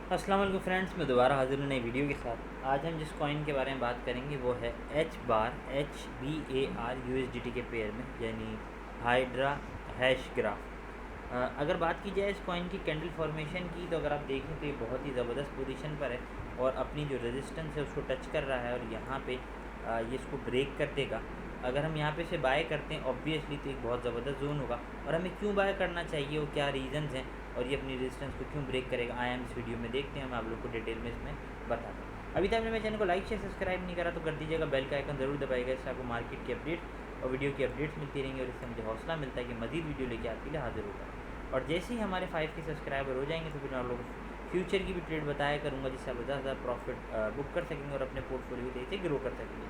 अस्सलाम वालेकुम फ्रेंड्स, मैं दोबारा हाजिर हूँ नई वीडियो के साथ। आज हम जिस कॉइन के बारे में बात करेंगे वो है HBAR USDT के पेयर में, यानी हाइड्रा हैश ग्राफ। अगर बात की जाए इस कॉइन की कैंडल फॉर्मेशन की, तो अगर आप देखें तो ये बहुत ही ज़बरदस्त पोजीशन पर है और अपनी जो रेजिस्टेंस है उसको टच कर रहा है और यहाँ पे ये इसको ब्रेक कर देगा। अगर हम यहाँ पे से बाय करते हैं ऑब्वियसली तो एक बहुत ज़बरदस्त जोन होगा। और हमें क्यों बाय करना चाहिए और क्या रीज़न्स हैं और ये अपनी रेजिस्टेंस को क्यों ब्रेक करेगा, आया हम इस वीडियो में देखते हैं। मैं आप लोग को डिटेल में इसमें बताता हूँ। अभी तक आपने मेरे चैनल को लाइक शेयर सब्सक्राइब नहीं करा तो कर दीजिएगा, बेल का आइकन ज़रूर दबाइएगा। इससे आपको मार्केट की अपडेट और वीडियो की अपडेट्स मिलती रहेंगी और इससे मुझे हौसला मिलता है कि मज़ीद वीडियो लेके आपके लिए हाजिर होगा। और जैसे ही हमारे 5 के सब्सक्राइबर हो जाएंगे तो फिर मैं आप लोगों को फ्यूचर की भी ट्रेड बताया करूँगा, जिससे आप ज़्यादा प्रॉफिट बुक कर सकेंगे और अपने पोर्टफोलियो को तेज़ी से ग्रो कर सकेंगे।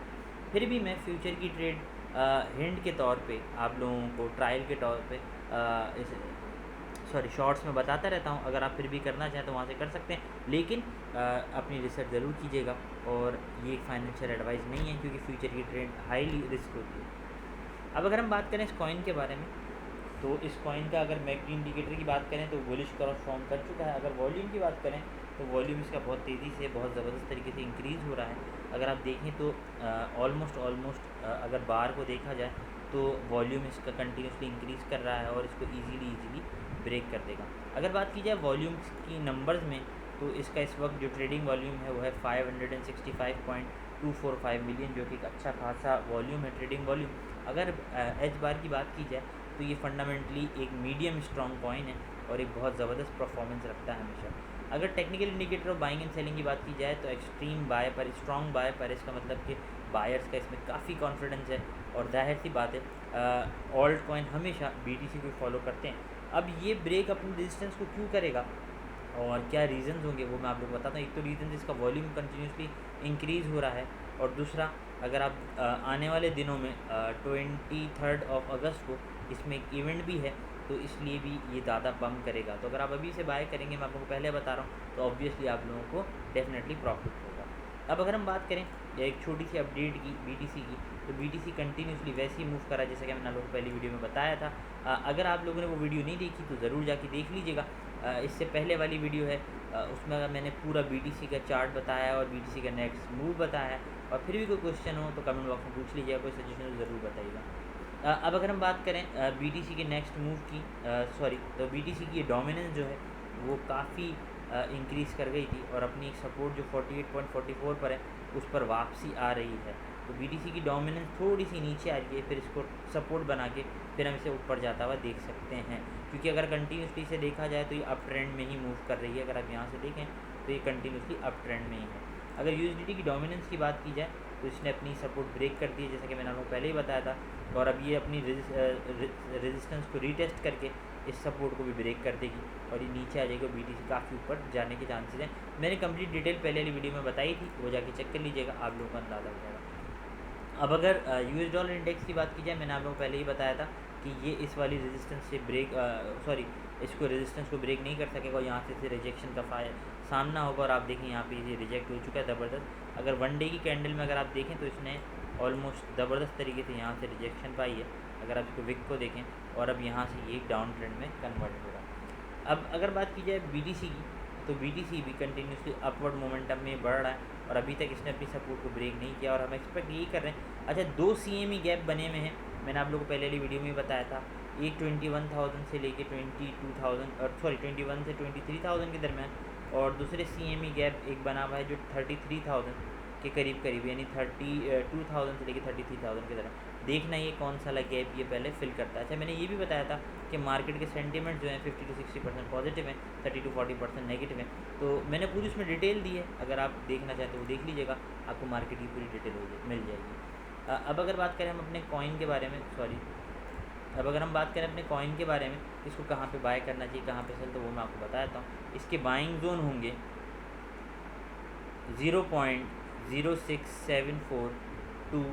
फिर भी मैं फ्यूचर की ट्रेड हिंट के तौर पे आप लोगों को ट्रायल के तौर पे शॉर्ट्स में बताता रहता हूँ। अगर आप फिर भी करना चाहें तो वहाँ से कर सकते हैं, लेकिन अपनी रिसर्च ज़रूर कीजिएगा। और ये एक फाइनेंशियल एडवाइस नहीं है, क्योंकि फ्यूचर की ट्रेड हाईली रिस्क होती है। अब अगर हम बात करें इस कॉइन के बारे में, तो इस कॉइन का अगर मैकडी इंडिकेटर की बात करें तो बुलिश क्रॉस फॉर्म कर चुका है। अगर वॉल्यूम की बात करें तो वॉल्यूम इसका बहुत तेज़ी से, बहुत ज़बरदस्त तरीके से इंक्रीज़ हो रहा है। अगर आप देखें तो ऑलमोस्ट अगर बार को देखा जाए तो वॉल्यूम इसका कंटिन्यूसली इंक्रीज़ कर रहा है और इसको ईजीली ब्रेक कर देगा। अगर बात की जाए वॉल्यूम की नंबर्स में, तो इसका इस वक्त जो ट्रेडिंग वॉल्यूम है वो है 565.245 मिलियन, जो कि एक अच्छा खासा वॉल्यूम है, ट्रेडिंग वॉल्यूम। अगर एच बार की बात की जाए तो ये फंडामेंटली एक मीडियम स्ट्रॉन्ग कॉइन है और एक बहुत ज़बरदस्त परफॉर्मेंस रखता है हमेशा। अगर technical indicator of buying and selling की बात की जाए तो एक्सट्रीम बाय पर, स्ट्रॉन्ग बाय पर, इसका मतलब कि बायर्स का इसमें काफ़ी कॉन्फिडेंस है। और जाहिर सी बात है ऑल्ट कॉइन हमेशा BTC को फॉलो करते हैं। अब ये ब्रेक अपनी रेजिस्टेंस को क्यों करेगा और क्या रीज़न्स होंगे वो मैं आप लोग को बताता हूँ। एक तो रीज़न इसका वॉल्यूम कंटिन्यूसली इंक्रीज़ हो रहा है, और दूसरा अगर आप आने वाले दिनों में 23 अगस्त को इसमें एक इवेंट भी है, तो इसलिए भी ये ज़्यादा पम्प करेगा। तो अगर आप अभी से बाय करेंगे, मैं आप लोगों को पहले बता रहा हूँ, तो ऑब्वियसली आप लोगों को डेफिनेटली प्रॉफिट होगा। अब अगर हम बात करें एक छोटी सी अपडेट की BTC की, तो BTC कंटिन्यूसली वैसे ही मूव करा जैसे कि मैंने आप लोगों को पहली वीडियो में बताया था। अगर आप लोगों ने वो वीडियो नहीं देखी तो ज़रूर जाके देख लीजिएगा। इससे पहले वाली वीडियो है, उसमें मैंने पूरा BTC का चार्ट बताया और BTC का नेक्स्ट मूव बताया है। और फिर भी कोई क्वेश्चन हो तो कमेंट बॉक्स में पूछ लीजिएगा, कोई सजेशन हो ज़रूर बताइएगा। अब अगर हम बात करें BTC के नेक्स्ट मूव की, तो BTC की डोमिनेंस जो है वो काफ़ी इंक्रीज़ कर गई थी और अपनी एक सपोर्ट जो 48.44 पर है उस पर वापसी आ रही है। तो BTC की डोमिनेंस थोड़ी सी नीचे आ रही है, फिर इसको सपोर्ट बना के फिर हम इसे ऊपर जाता हुआ देख सकते हैं। क्योंकि अगर कंटिन्यूसली से देखा जाए तो ये अप ट्रेंड में ही मूव कर रही है। अगर आप यहाँ से देखें तो ये कंटिन्यूसली अप ट्रेंड में ही है। अगर USDT की डोमिनेंस की बात की जाए तो इसने अपनी सपोर्ट ब्रेक कर दी है, जैसा कि मैंने आपको पहले ही बताया था। और अब ये अपनी रेजिस्टेंस को रीटेस्ट करके इस सपोर्ट को भी ब्रेक कर देगी और ये नीचे आ जाएगी। BTC काफ़ी ऊपर जाने के चांसेस हैं। मैंने कंप्लीट डिटेल पहले वाली वीडियो में बताई थी, वो जाके चेक कर लीजिएगा, आप लोगों को अंदाज़ा हो जाएगा। अब अगर US डॉलर इंडेक्स की बात की जाए, मैंने आप लोगों को पहले ही बताया था कि ये इस वाली रेजिस्टेंस से इसको रेजिस्टेंस को ब्रेक नहीं कर सकेगा और यहाँ से रिजेक्शन का सामना होगा। और आप देखें यहाँ पे ये रिजेक्ट हो चुका है ज़बरदस्त। अगर 1 डे की कैंडल में अगर आप देखें तो इसने ऑलमोस्ट ज़बरदस्त तरीके से यहाँ से रिजेक्शन पाई है। अगर आप इसको विक को देखें, और अब यहाँ से ये डाउन ट्रेंड में कन्वर्ट हो रहा है। अब अगर बात की जाए BTC की, तो BTC भी कंटिन्यूसली अपवर्ड मोमेंटम में बढ़ रहा है और अभी तक इसने अपनी सपोर्ट को ब्रेक नहीं किया और हम एक्सपेक्ट यही कर रहे हैं। अच्छा, 2 CME गैप बने हुए हैं, मैंने आप लोगों को पहले वाली वीडियो में बताया था। एक 21,000 से लेके 21 से 23,000 के दरमियान, और दूसरे CME गैप एक बना हुआ है जो 33,000 के करीब यानी 32,000 से लेके 33,000 के दरमियान। देखना ये कौन सा गैप ये पहले फिल करता है। अच्छा, मैंने ये भी बताया था कि मार्केट के सेंटीमेंट जो है 50 to 60% पॉजिटिव है, 30 to 40% नेगेटिव है। तो मैंने पूरी उसमें डिटेल दी है, अगर आप देखना चाहें तो वो देख लीजिएगा, आपको मार्केट की पूरी डिटेल मिल जाएगी। अब अगर बात करें हम अपने कॉइन के बारे में, अब अगर हम बात करें अपने कॉइन के बारे में, इसको कहाँ पे बाय करना चाहिए, कहाँ पे सेल, तो वो मैं आपको बता देता हूँ। इसके बाइंग जोन होंगे 0.0674 टू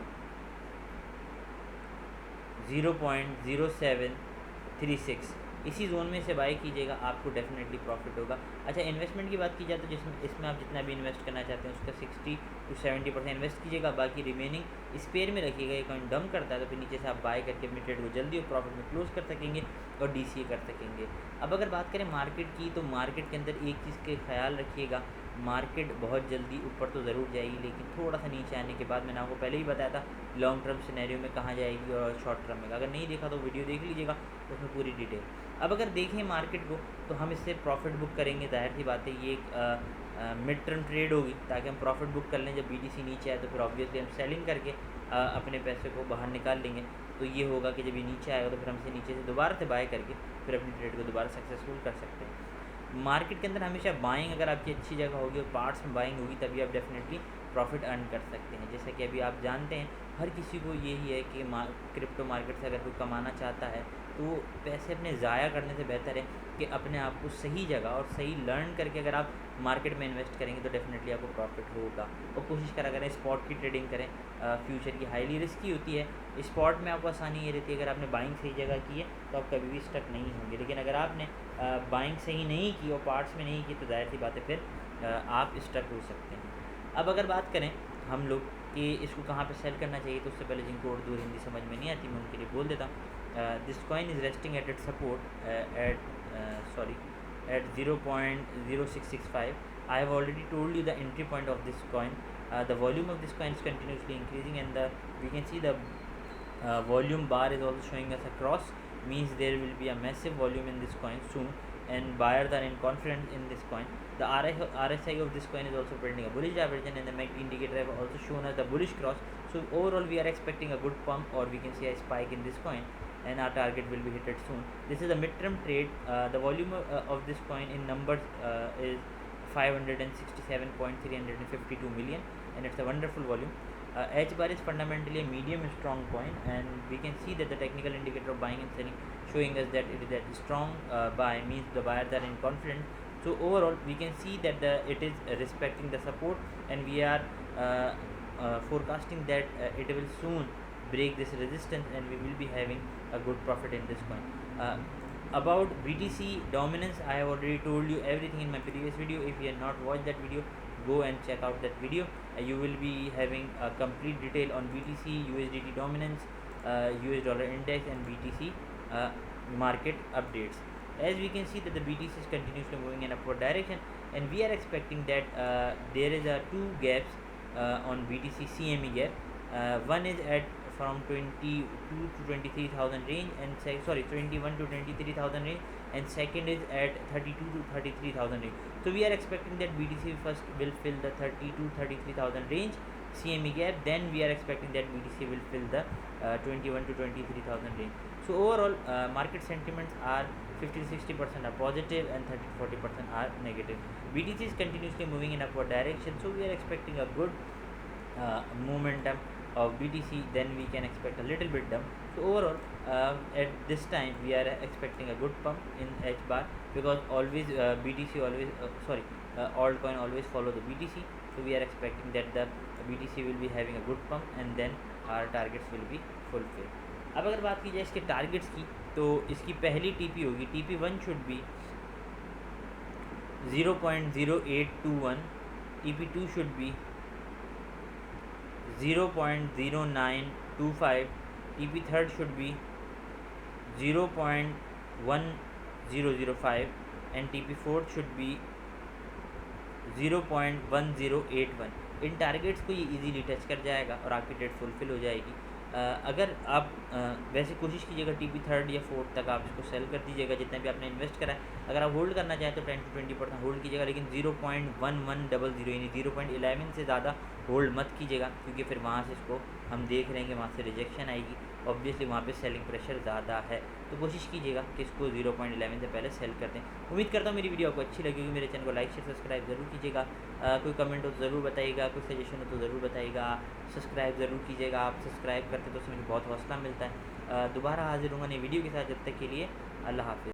0.0736 इसी जोन में से बाई कीजिएगा, आपको डेफिनेटली प्रॉफिट होगा। अच्छा, इन्वेस्टमेंट की बात की जाए तो जिसमें इसमें आप जितना भी इन्वेस्ट करना चाहते हैं उसका 60 to 70% इन्वेस्ट कीजिएगा, बाकी रिमेनिंग स्पेयर में रखिएगा। ये कॉइन डंप करता है तो फिर नीचे से आप बाय करके अपनी ट्रेड को जल्दी और प्रॉफिट में क्लोज कर सकेंगे और DCA कर सकेंगे। अब अगर बात करें मार्केट की, तो मार्केट के अंदर एक चीज़ का ख्याल रखिएगा, मार्केट बहुत जल्दी ऊपर तो ज़रूर जाएगी, लेकिन थोड़ा सा नीचे आने के बाद मैंने आपको पहले ही बताया था लॉन्ग टर्म सिनेरियो में कहाँ जाएगी और शॉर्ट टर्म में। अगर नहीं देखा तो वीडियो देख लीजिएगा, उसमें पूरी डिटेल। अब अगर देखें मार्केट को तो हम इससे प्रॉफिट बुक करेंगे, जाहिर सी बात है ये एक मिड टर्म ट्रेड होगी ताकि हम प्रॉफिट बुक कर लें। जब BTC नीचे आए तो फिर ऑब्वियसली हम सेलिंग करके अपने पैसे को बाहर निकाल लेंगे। तो ये होगा कि जब ये नीचे आएगा तो फिर हम इसे नीचे से दोबारा से बाय करके फिर अपनी ट्रेड को दोबारा सक्सेसफुल कर सकते हैं। मार्केट के अंदर हमेशा बाइंग अगर आपकी अच्छी जगह होगी और पार्ट्स में बाइंग होगी तभी आप डेफिनेटली प्रॉफिट अर्न कर सकते हैं। जैसा कि अभी आप जानते हैं हर किसी को यही है कि क्रिप्टो मार्केट से अगर कोई कमाना चाहता है तो पैसे अपने ज़ाया करने से बेहतर है कि अपने आप को सही जगह और सही लर्न करके अगर आप मार्केट में इन्वेस्ट करेंगे तो डेफिनेटली आपको प्रॉफिट होगा। और कोशिश करा करें स्पॉट की ट्रेडिंग करें, फ्यूचर की हाईली रिस्की होती है। स्पॉट में आपको आसानी ये रहती है, अगर आपने बाइंग सही जगह की है तो आप कभी भी स्टक नहीं होंगे, लेकिन अगर आपने बाइंग सही नहीं की और पार्ट्स में नहीं की तो जाहिर सी बात है फिर आप स्टक हो सकते हैं। अब अगर बात करें हम लोग कि इसको कहाँ पे सेल करना चाहिए, तो उससे पहले जिनको उर्दू हिंदी समझ में नहीं आती मैं उनके लिए बोल देता हूँ। This coin is resting at it support at 0.0665. I have already told you the entry point of this coin. The volume of this coin is continuously increasing, and we can see the volume bar is also showing us a cross, means there will be a massive volume in this coin soon, and buyers are in confidence in this coin. The RSI of this coin is also building a bullish divergence, and the MACD indicator have also shown us the bullish cross. So overall we are expecting a good pump, or we can see a spike in this coin, and our target will be hit soon. This is a mid-term trade. The volume of this coin in numbers is 567.352 million, and it's a wonderful volume. H bar is fundamentally a medium strong coin, and we can see that the technical indicator of buying and selling showing us that it is a strong buy, means the buyers are in confidence. So overall we can see that it is respecting the support, and we are forecasting that it will soon break this resistance, and we will be having a good profit in this coin. About BTC dominance, I have already told you everything in my previous video. If you have not watched that video, go and check out that video. You will be having a complete detail on BTC, USDT dominance, US dollar index, and BTC market updates. As we can see that the BTC is continuously moving in upward direction, and we are expecting that there is two gaps on BTC CME gap. One is at from 22 to 23,000 range, and 21 to 23,000 range, and second is at 32 to 33,000 range. So we are expecting that BTC first will fill the 30 to 33,000 range CME gap, then we are expecting that BTC will fill the 21 to 23,000 range. So overall market sentiments are 50-60% are positive and 30-40% are negative. BTC is continuously moving in upward direction, so we are expecting a good momentum of BTC. Then we can expect a little bit dump. So overall at this time we are expecting a good pump in H bar, because always BTC always altcoin always follow the BTC. So we are expecting that the BTC will be having a good pump, and then our targets will be fulfilled. अब अगर बात की जाए इसके targets की, तो इसकी पहली TP होगी, TP1 should be 0.0821, TP2 should be 0.0925, TP3 should be 0.1005, and TP4 should be 0.1081. In targets को ये इजीली टच कर जाएगा और आपकी डेट फुलफिल हो जाएगी। अगर आप वैसे कोशिश कीजिएगा TP3 या 4 तक आप इसको सेल कर दीजिएगा जितना भी आपने इन्वेस्ट करा है। अगर आप होल्ड करना चाहें तो 10 to 20% होल्ड कीजिएगा, लेकिन 0.1100 यानी 0.11 से ज़्यादा होल्ड मत कीजिएगा, क्योंकि फिर वहाँ से इसको हम देख रहे हैं कि वहाँ से रिजेक्शन आएगी, ऑब्वियसली वहाँ पे सेलिंग प्रेशर ज़्यादा है। तो कोशिश कीजिएगा कि इसको 0.11 से पहले सेल कर दें। उम्मीद करता हूँ मेरी वीडियो आपको अच्छी लगेगी। मेरे चैनल को लाइक शेयर सब्सक्राइब ज़रूर कीजिएगा। कोई कमेंट हो तो ज़रूर बताइएगा, कोई सजेशन हो तो ज़रूर बताइएगा। सब्सक्राइब ज़रूर कीजिएगा, आप सब्सक्राइब करते तो उससे मुझे बहुत हौसला मिलता है। दोबारा हाजिर होंगे नई वीडियो के साथ, जब तक के लिए अल्लाह हाफ़िज़।